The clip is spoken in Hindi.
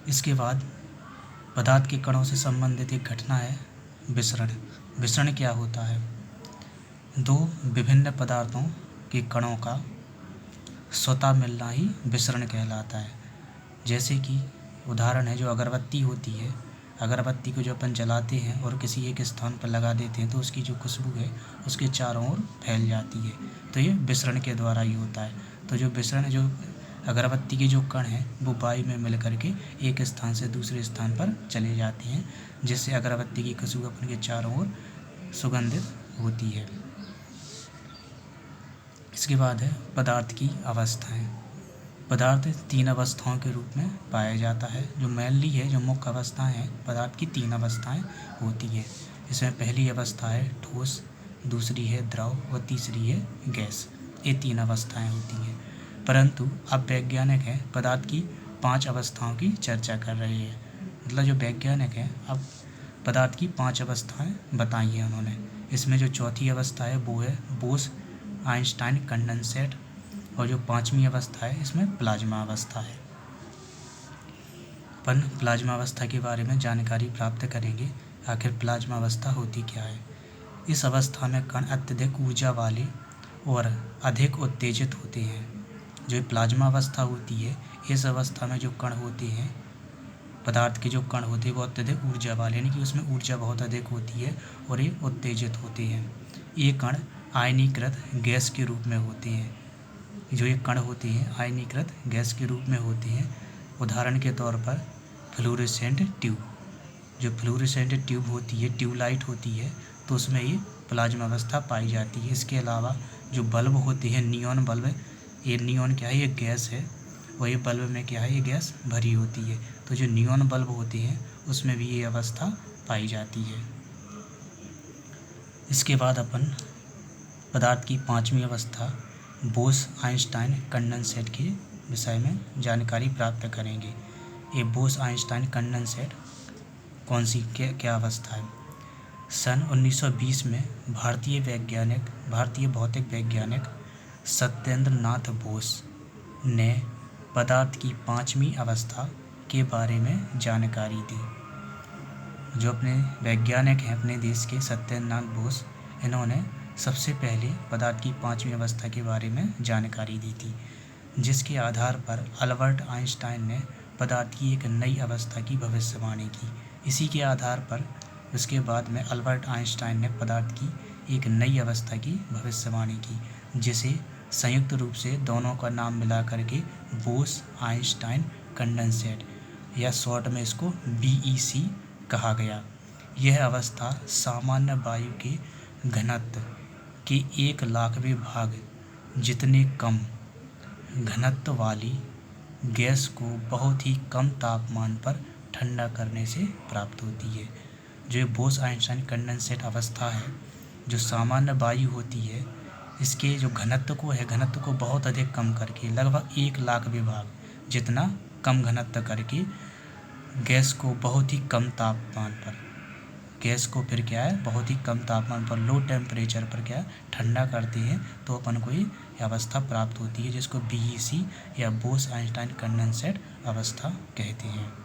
इसके बाद पदार्थ के कणों से संबंधित एक घटना है विसरण। विसरण क्या होता है? दो विभिन्न पदार्थों के कणों का स्वतः मिलना ही विसरण कहलाता है। जैसे कि उदाहरण है, जो अगरबत्ती होती है, अगरबत्ती को जो अपन जलाते हैं और किसी एक स्थान पर लगा देते हैं तो उसकी जो खुशबू है उसके चारों ओर फैल जाती है, तो ये विसरण के द्वारा ही होता है। तो जो विसरण, जो अगरबत्ती के जो कण हैं वो वायु में मिल करके एक स्थान से दूसरे स्थान पर चले जाते हैं, जिससे अगरबत्ती की खुशबू अपन के चारों ओर सुगंधित होती है। इसके बाद है पदार्थ की अवस्थाएं। पदार्थ 3 अवस्थाओं के रूप में पाया जाता है। जो मेनली है, जो मुख्य अवस्थाएं हैं, पदार्थ की 3 अवस्थाएं होती है। इसमें पहली अवस्था है ठोस, दूसरी है द्रव और तीसरी है गैस। ये 3 अवस्थाएं होती हैं। परंतु अब वैज्ञानिक हैं पदार्थ की 5 अवस्थाओं की चर्चा कर रहे हैं। मतलब जो वैज्ञानिक हैं अब पदार्थ की 5 अवस्थाएं बताई हैं उन्होंने। इसमें जो चौथी अवस्था है वो है बोस आइंस्टाइन कंडेंसेट, और जो 5वीं अवस्था है इसमें प्लाज्मा अवस्था है। अपन प्लाज्मा अवस्था के बारे में जानकारी प्राप्त करेंगे। आखिर प्लाज्मा अवस्था होती क्या है? इस अवस्था में कण अत्यधिक ऊर्जा वाले और अधिक उत्तेजित होते हैं। जो प्लाज्मा अवस्था होती है, इस अवस्था में जो कण होते हैं, पदार्थ के जो कण होते हैं वो अत्यधिक ऊर्जा वाले, यानी कि उसमें ऊर्जा बहुत अधिक होती है और ये उत्तेजित होते हैं। ये कण आयनीकृत गैस के रूप में होते हैं। जो ये कण होते हैं आयनीकृत गैस के रूप में होते हैं। उदाहरण के तौर पर फ्लोरेसेंट ट्यूब, जो फ्लोरेसेंट ट्यूब होती है, ट्यूबलाइट होती है, तो उसमें ये प्लाज्मा अवस्था पाई जाती है। इसके अलावा जो बल्ब होते हैं, नियॉन बल्ब, ये नियॉन क्या है, ये गैस है, और ये बल्ब में क्या है, ये गैस भरी होती है। तो जो नियॉन बल्ब होते हैं उसमें भी ये अवस्था पाई जाती है। इसके बाद अपन पदार्थ की 5वीं अवस्था बोस आइंस्टाइन कंडेंसेट के विषय में जानकारी प्राप्त करेंगे। ये बोस आइंस्टाइन कंडेंसेट कौन सी क्या अवस्था है? सन 1920 में भारतीय भौतिक वैज्ञानिक सत्येंद्र नाथ बोस ने पदार्थ की 5वीं अवस्था के बारे में जानकारी दी। जो अपने वैज्ञानिक हैं अपने देश के सत्येंद्र नाथ बोस, इन्होंने सबसे पहले पदार्थ की 5वीं अवस्था के बारे में जानकारी दी थी, जिसके आधार पर अल्बर्ट आइंस्टाइन ने पदार्थ की एक नई अवस्था की भविष्यवाणी की। इसी के आधार पर उसके बाद में अल्बर्ट आइंस्टाइन ने पदार्थ की एक नई अवस्था की भविष्यवाणी की, जिसे संयुक्त रूप से दोनों का नाम मिला करके बोस आइंस्टाइन कंडेंसेट, या शॉर्ट में इसको BEC कहा गया। यह अवस्था सामान्य वायु के घनत्व के 1,00,000वें भाग जितने कम घनत्व वाली गैस को बहुत ही कम तापमान पर ठंडा करने से प्राप्त होती है। जो ये बोस आइंस्टाइन कंडेंसेट अवस्था है, जो सामान्य वायु होती है, इसके जो घनत्व को बहुत अधिक कम करके लगभग 1,00,000वें भाग जितना कम घनत्व करके गैस को बहुत ही कम तापमान पर, गैस को फिर क्या है बहुत ही कम तापमान पर, लो टेम्परेचर पर क्या ठंडा करते हैं, तो अपन को ये अवस्था प्राप्त होती है, जिसको BEC या बोस आइंस्टाइन कंडेंसेट अवस्था कहते हैं।